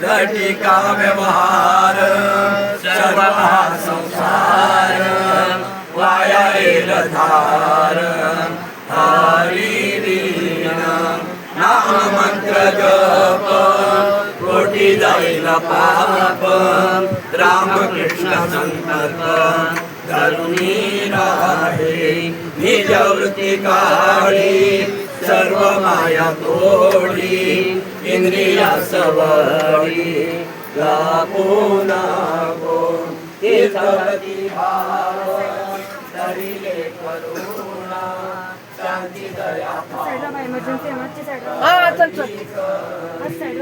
लटिका व्यवहार सर्व संसार वाया धार हरी नाम मंत्र जप कोटी जाईल पाप रामकृष्ण संकल्प धरुणी राहे निजवृत्ती काळी सर्व माया तोडी इंद्रिया सवडी लापूना कोण तीर्थगती भाव धरिले करुणा शांती दया